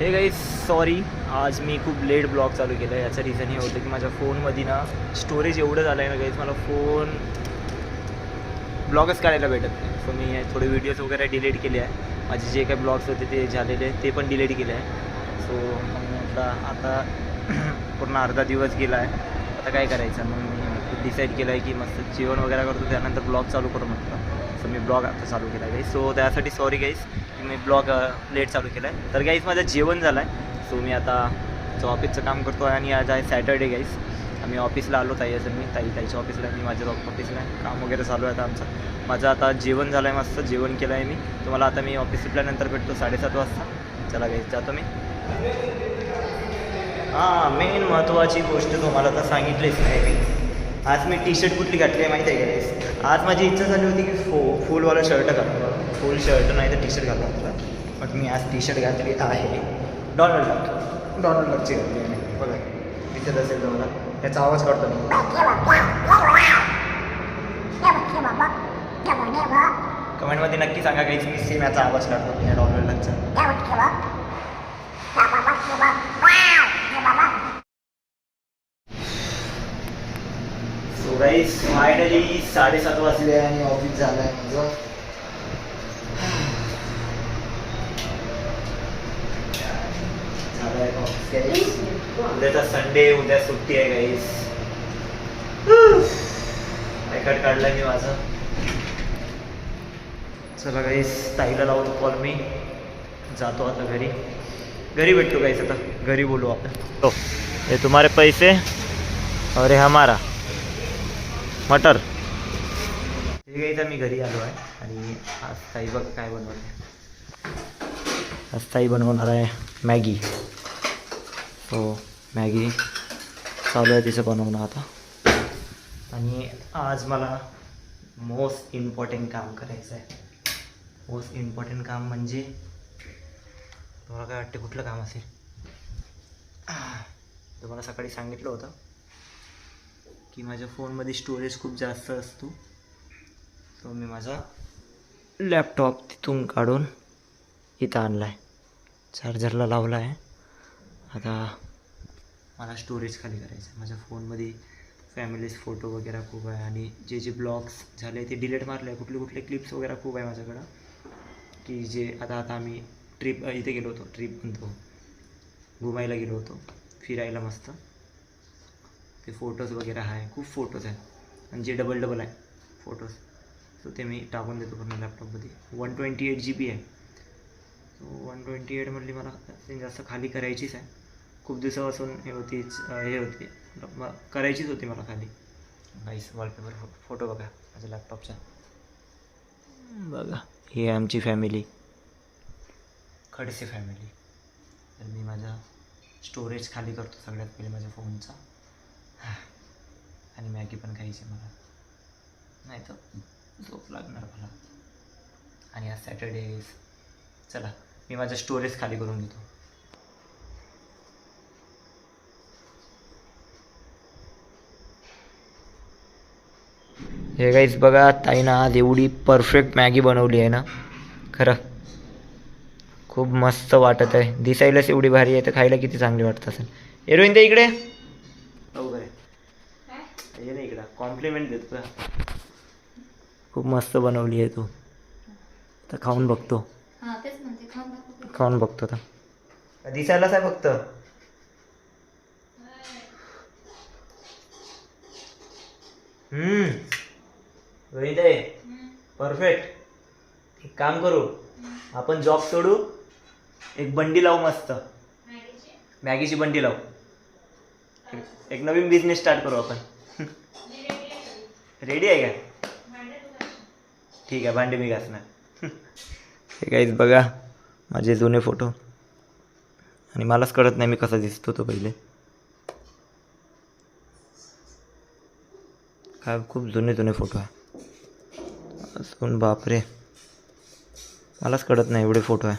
हे guys sorry, आज मी खूप लेट ब्लॉग चालू केला आहे. याचं रिझन हे होतं की माझ्या फोनमध्ये ना स्टोरेज एवढं झालं आहे ना गाईज, मला फोन ब्लॉगच काढायला भेटत नाही. सो मी थोडे व्हिडिओज वगैरे डिलीट केले आहे. माझे जे काही ब्लॉग्स होते ते झालेले ते पण डिलीट केले आहे. सो मग म्हटलं आता पूर्ण अर्धा दिवस गेला आहे, आता काय करायचं. मग मी डिसाईड केलं आहे की मस्त जेवण वगैरे करतो, त्यानंतर ब्लॉग चालू करू म्हटलं. सो मी ब्लॉग आता चालू केला आहे. सो त्यासाठी सॉरी गाईज की मी ब्लॉग लेट चालू केला आहे. तर गाईज माझं जेवण झालं आहे. सो मी आता ऑफिसचं काम करतो आहे आणि आज आहे सॅटर्डे गाईज. आम्ही ऑफिसला आलो ताईच्या ऑफिसला, मी माझ्या ऑफिसला आहे. काम वगैरे चालू आहे आता आमचं. माझं आता जेवण झालं आहे, मस्त जेवण केलं आहे मी. तुम्हाला आता मी ऑफिस सुटल्यानंतर भेटतो 7:30 वाजता. चला गाईज जातो मी. हां, मेन महत्त्वाची गोष्ट तुम्हाला तर सांगितलीच नाही मी. आज मी टी शर्ट कुठली घातली आहे माहिती आहे का गाईज? आज माझी इच्छा झाली होती की फुलवाला शर्ट घातला, फुल शर्ट नाही तर टी शर्ट घातला होता. बट मी आज टी शर्ट घातली आहे डॉनल्ड डकची घातली आहे मी. बघा दिसत असेल तुम्हाला, त्याचा आवाज काढतो मी. कमेंटमध्ये नक्की सांगा काहीच मी सेम याचा आवाज काढतो या डॉनल्ड डकचा. सो गाईज फायनली 7:30 वाजले आणि ऑफिस झालं आहे माझं. झालं आहे ऑफिस गाईज. उद्याचा संडे, उद्या सुट्टी आहे गाईज. आयकार्ड काढलं मी माझं. चला गाईज ताईला लावून कॉल मी जातो आता घरी भेटतो गाईज. आता घरी बोलू आपण. तो हे तुम्हारे पैसे और हे हमारा मटर. हे गाईज आम्ही घरी आलो आहे आणि आज ताई बघ काय बनवते. आज ताई बनवणार आहे मॅगी. तो मॅगी चालू आहे तिचं बनवणं आता. आणि आज मला मोस्ट इम्पॉर्टंट काम करायचं आहे. मोस्ट इम्पॉर्टंट काम म्हणजे तुम्हाला काय वाटते कुठलं काम असेल? तुम्हाला सकाळी सांगितलं होतं की माझ्या फोनमध्ये स्टोरेज खूप जास्त असतो. तो मी माझा लॅपटॉप तिथून काढून इथं आणला आहे, चार्जरला लावला आहे. आता मला स्टोरेज खाली करायचं आहे. माझ्या फोनमध्ये फॅमिलीज फोटो वगैरे खूप आहे आणि जे ब्लॉग्स झाले ते डिलीट मारले आहे. कुठले क्लिप्स वगैरे खूप आहे माझ्याकडं की जे आता आम्ही ट्रिप इथे गेलो होतो, ट्रिप म्हणतो घुमायला गेलो होतो, फिरायला मस्त. ते फोटोज वगैरे आहे, खूप फोटोज आहेत आणि जे डबल आहे फोटोज. सो ते मी टाकून देतो पूर्ण लॅपटॉपमध्ये. 128 GB आहे. सो 128 म्हटली मला जास्त खाली करायचीच आहे. खूप दिवसापासून हे होती करायचीच होती मला खाली. गाईस वॉलपेपर फोटो बघा माझ्या लॅपटॉपचा. बघा ही आहे आमची फॅमिली, खडसे फॅमिली. तर मी माझा स्टोरेज खाली करतो सगळ्यात पहिले माझ्या फोनचा. आणि मॅगी पण खायची मला, नाही तर झोप लागणार मला. आणि आज सॅटर्डे. चला मी माझं स्टोरेज खाली करून घेतो. हे गाईज बघा ताईनं आज एवढी परफेक्ट मॅगी बनवली आहे ना, खरं खूप मस्त वाटत आहे. दिसायलाच एवढी भारी आहे तर खायला किती चांगली वाटत असेल. हिरोईन ते इकडे ये ना इकडं, कॉम्प्लिमेंट देतो का. खूप मस्त बनवली आहे तू. आता खाऊन बघतो. खाऊन बघतो आता. दिसायलाच आहे फक्त. रोहित आहे परफेक्ट. एक काम करू आपण, जॉब सोडू, एक बंडी लावू मस्त, मॅगीची बंडी लावू. एक नवीन बिझनेस स्टार्ट करू आपण. रेडी आहे का? ठीक आहे, भांडे मी घासणार. हे काहीच बघा माझे जुने फोटो. आणि मलाच कळत नाही मी कसा दिसतो तो पहिले. काय खूप जुने फोटो आहे असून, बापरे मलाच कळत नाही एवढे फोटो आहे.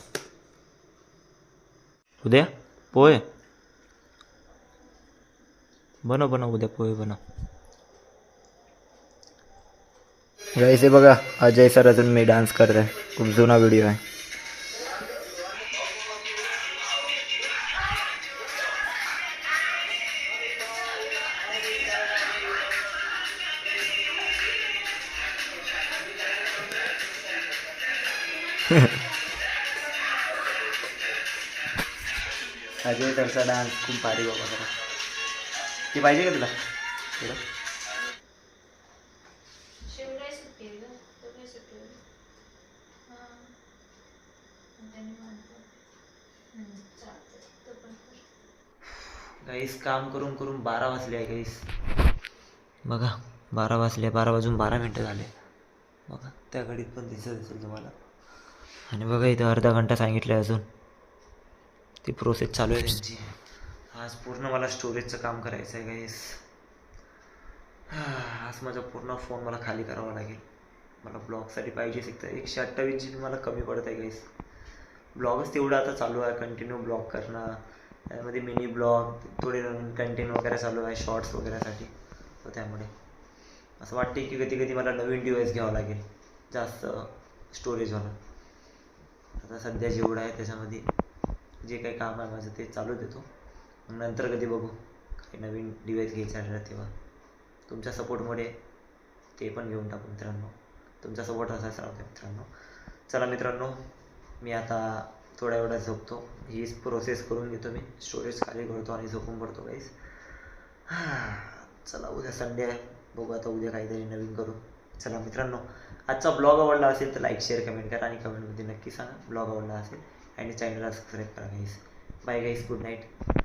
उद्या पोहे बनव उद्या पोहे बनव. गाईस बघा अजय सर अजून मी डान्स करत आहे. खूप जुना व्हिडिओ आहे. अजय तरचा डान्स खूप भारी बाबा जरा. ती पाहिजे का तुला थोडं? शिवराय सुट्टी आहे ग, तो काय सुट्टी आहे? हां. आणि त्यांनी म्हणतो चालतं तो पण कर. गाईस काम करून करून 12 वाजले आहे गाईस. बघा 12 वाजले, 12 वाजून 12 मिनटं झाले. बघा त्या घडीत पण दिसत असेल तुम्हाला. आणि बघा इथं अर्धा घंटा सांगितलं आहे अजून. ती प्रोसेस चालू आहे त्यांची. आज पूर्ण मला स्टोरेजचं काम करायचं आहे गाईस. आज माझा पूर्ण फोन मला खाली करावा लागेल. मला ब्लॉगसाठी पाहिजे तर 128 GB मला कमी पडत आहे गाईस. ब्लॉगच तेवढं आता चालू आहे, कंटिन्यू ब्लॉग करणं. त्यामध्ये मिनी ब्लॉग थोडे कंटेंट वगैरे चालू आहे शॉर्ट्स वगैरेसाठी. तर त्यामुळे असं वाटते की कधी कधी मला नवीन डिव्हाइस घ्यावं लागेल जास्त स्टोरेजवाला. आता सध्या जेवढं आहे त्याच्यामध्ये जे काही काम आहे माझं ते चालू देतो. मग नंतर कधी बघू काही नवीन डिव्हाइस घ्यायचं आहे तेव्हा तुमच्या सपोर्टमुळे ते पण घेऊन टाकू मित्रांनो. तुमचा सपोर्ट असाच राहतो मित्रांनो. चला मित्रांनो, मी आता थोड्या वेळात झोपतो. ही प्रोसेस करून घेतो मी. स्टोरेज खाली करतो आणि झोपून पडतो गाईस. चला उद्या संडे आहे, बघू आता उद्या काहीतरी नवीन करू. चला मित्रांनो, आजचा ब्लॉग आवडला असेल तर लाईक शेअर कमेंट करा आणि कमेंटमध्ये नक्की सांगा ब्लॉग आवडला असेल आणि चॅनलला सबस्क्राईब करा गाईस. बाय गाईस, गुड नाईट.